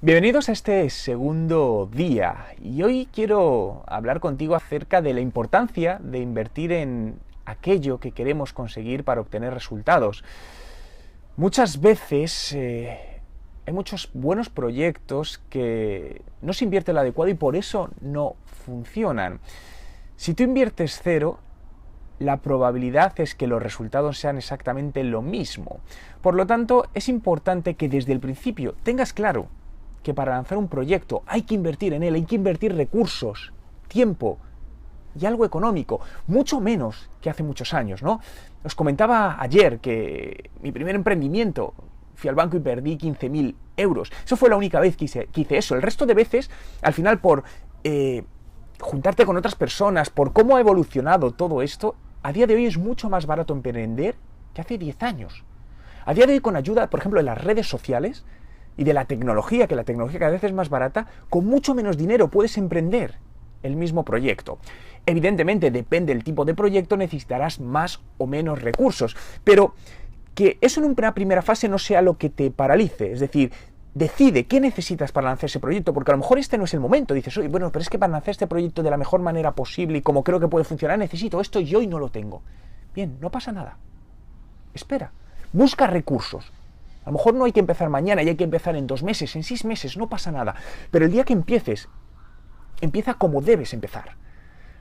Bienvenidos a este segundo día y hoy quiero hablar contigo acerca de la importancia de invertir en aquello que queremos conseguir para obtener resultados. Muchas veces hay muchos buenos proyectos que no se invierte lo adecuado y por eso no funcionan. Si tú inviertes cero, la probabilidad es que los resultados sean exactamente lo mismo. Por lo tanto, es importante que desde el principio tengas claro que para lanzar un proyecto hay que invertir en él, hay que invertir recursos, tiempo y algo económico, mucho menos que hace muchos años, ¿no? Os comentaba ayer que mi primer emprendimiento, fui al banco y perdí 15.000 euros. Eso fue la única vez que hice eso. El resto de veces, al final, por juntarte con otras personas, por cómo ha evolucionado todo esto, a día de hoy es mucho más barato emprender que hace 10 años. A día de hoy, con ayuda, por ejemplo, de las redes sociales y de la tecnología, que la tecnología cada vez es más barata, con mucho menos dinero puedes emprender el mismo proyecto. Evidentemente, depende del tipo de proyecto, necesitarás más o menos recursos, pero que eso en una primera fase no sea lo que te paralice, es decir, decide qué necesitas para lanzar ese proyecto, porque a lo mejor este no es el momento, dices, oye, bueno, pero es que para lanzar este proyecto de la mejor manera posible y como creo que puede funcionar, necesito esto y hoy no lo tengo. Bien, no pasa nada. Espera, busca recursos. A lo mejor no hay que empezar mañana y hay que empezar en 2 meses, en 6 meses, no pasa nada. Pero el día que empieces, empieza como debes empezar.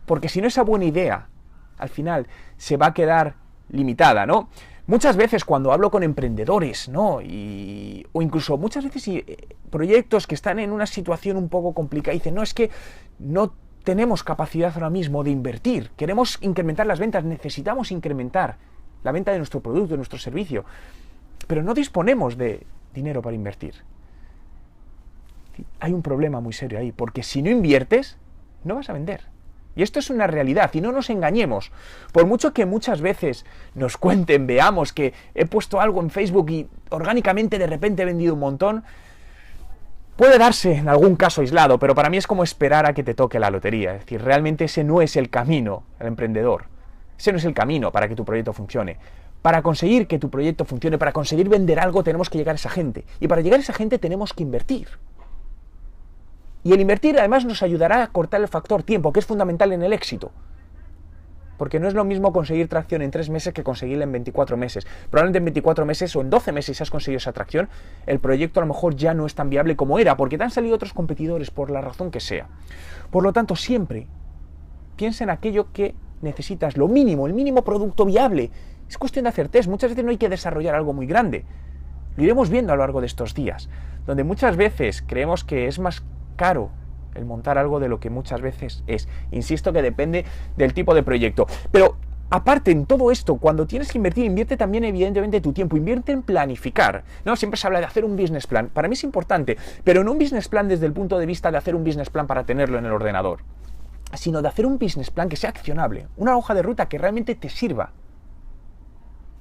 Porque si no, esa buena idea, al final, se va a quedar limitada, ¿no? Muchas veces cuando hablo con emprendedores, ¿no? O incluso muchas veces proyectos que están en una situación un poco complicada, dicen, no, es que no tenemos capacidad ahora mismo de invertir, queremos incrementar las ventas, necesitamos incrementar la venta de nuestro producto, de nuestro servicio, pero no disponemos de dinero para invertir. Hay un problema muy serio ahí, porque si no inviertes, no vas a vender. Y esto es una realidad, y no nos engañemos. Por mucho que muchas veces nos cuenten, veamos que he puesto algo en Facebook y orgánicamente de repente he vendido un montón, puede darse en algún caso aislado, pero para mí es como esperar a que te toque la lotería. Es decir, realmente ese no es el camino al emprendedor. Ese no es el camino para que tu proyecto funcione. Para conseguir que tu proyecto funcione, para conseguir vender algo, tenemos que llegar a esa gente. Y para llegar a esa gente tenemos que invertir. Y el invertir además nos ayudará a cortar el factor tiempo, que es fundamental en el éxito. Porque no es lo mismo conseguir tracción en 3 meses que conseguirla en 24 meses. Probablemente en 24 meses o en 12 meses si has conseguido esa tracción, el proyecto a lo mejor ya no es tan viable como era, porque te han salido otros competidores por la razón que sea. Por lo tanto, siempre piensa en aquello que necesitas, lo mínimo, el mínimo producto viable. Es cuestión de hacer test. Muchas veces no hay que desarrollar algo muy grande. Lo iremos viendo a lo largo de estos días, donde muchas veces creemos que es más caro el montar algo de lo que muchas veces es. Insisto que depende del tipo de proyecto. Pero aparte, en todo esto, cuando tienes que invertir, invierte también evidentemente tu tiempo, invierte en planificar. No, siempre se habla de hacer un business plan. Para mí es importante, pero no un business plan desde el punto de vista de hacer un business plan para tenerlo en el ordenador, sino de hacer un business plan que sea accionable, una hoja de ruta que realmente te sirva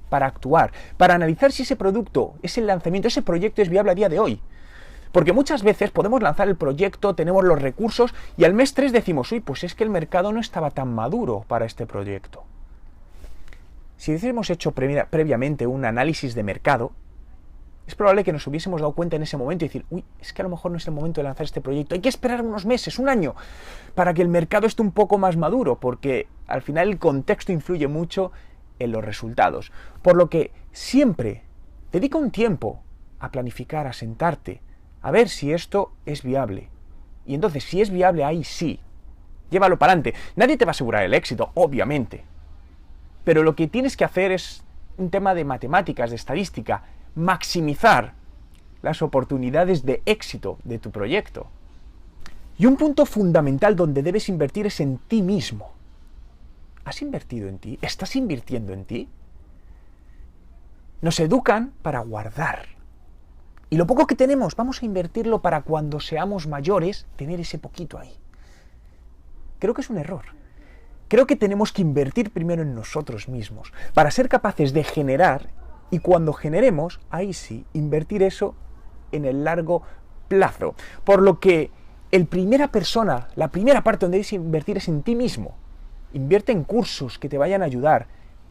para actuar, para analizar si ese producto, ese lanzamiento, ese proyecto es viable a día de hoy. Porque muchas veces podemos lanzar el proyecto, tenemos los recursos y al mes 3 decimos, uy, pues es que el mercado no estaba tan maduro para este proyecto. Si hubiésemos hecho previamente un análisis de mercado, es probable que nos hubiésemos dado cuenta en ese momento y decir, uy, es que a lo mejor no es el momento de lanzar este proyecto, hay que esperar unos meses, un año, para que el mercado esté un poco más maduro, porque al final el contexto influye mucho en los resultados. Por lo que siempre dedica un tiempo a planificar, a sentarte, a ver si esto es viable. Y entonces, si es viable, ahí sí, llévalo para adelante. Nadie te va a asegurar el éxito, obviamente. Pero lo que tienes que hacer es un tema de matemáticas, de estadística, maximizar las oportunidades de éxito de tu proyecto. Y un punto fundamental donde debes invertir es en ti mismo. ¿Has invertido en ti? ¿Estás invirtiendo en ti? Nos educan para guardar. Y lo poco que tenemos, vamos a invertirlo para cuando seamos mayores, tener ese poquito ahí. Creo que es un error. Creo que tenemos que invertir primero en nosotros mismos, para ser capaces de generar, y cuando generemos, ahí sí, invertir eso en el largo plazo. Por lo que la primera parte donde debes invertir es en ti mismo. Invierte en cursos que te vayan a ayudar,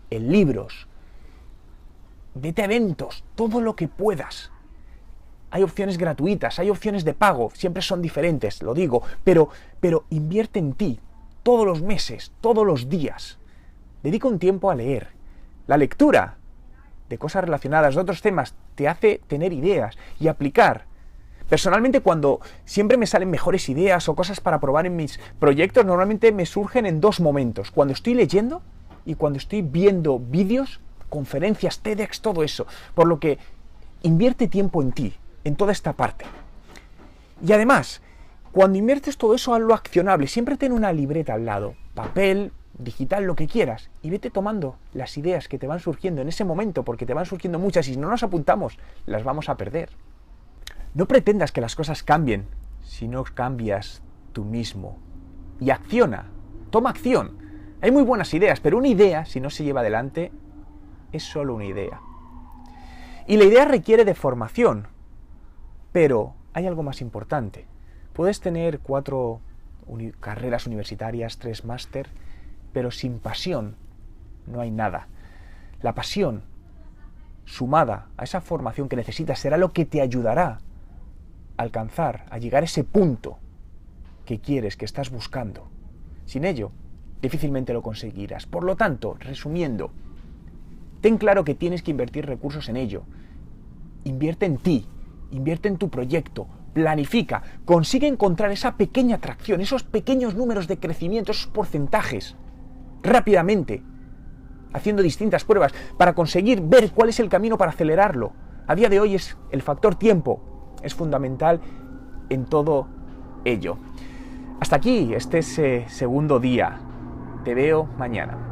en libros, vete a eventos, todo lo que puedas. hay opciones gratuitas, hay opciones de pago, siempre son diferentes, lo digo, pero invierte en ti todos los meses, todos los días. Dedica un tiempo a leer. La lectura de cosas relacionadas, de otros temas, te hace tener ideas y aplicar. Personalmente, cuando siempre me salen mejores ideas o cosas para probar en mis proyectos, normalmente me surgen en dos momentos. Cuando estoy leyendo y cuando estoy viendo vídeos, conferencias, TEDx, todo eso. Por lo que invierte tiempo en ti, en toda esta parte. Y además, cuando inviertes todo eso, hazlo accionable. Siempre ten una libreta al lado, papel, digital, lo que quieras, y vete tomando las ideas que te van surgiendo en ese momento, porque te van surgiendo muchas y si no nos apuntamos, las vamos a perder. No pretendas que las cosas cambien si no cambias tú mismo. Y acciona, toma acción. Hay muy buenas ideas, pero una idea, si no se lleva adelante, es solo una idea. Y la idea requiere de formación, pero hay algo más importante. Puedes tener 4 carreras universitarias, 3 máster, pero sin pasión no hay nada. La pasión, sumada a esa formación que necesitas, será lo que te ayudará a alcanzar, a llegar a ese punto que quieres, que estás buscando. Sin ello, difícilmente lo conseguirás. Por lo tanto, resumiendo, ten claro que tienes que invertir recursos en ello. Invierte en ti, invierte en tu proyecto, planifica, consigue encontrar esa pequeña atracción, esos pequeños números de crecimiento, esos porcentajes, rápidamente, haciendo distintas pruebas para conseguir ver cuál es el camino para acelerarlo. A día de hoy es el factor tiempo, es fundamental en todo ello. Hasta aquí este es segundo día. Te veo mañana.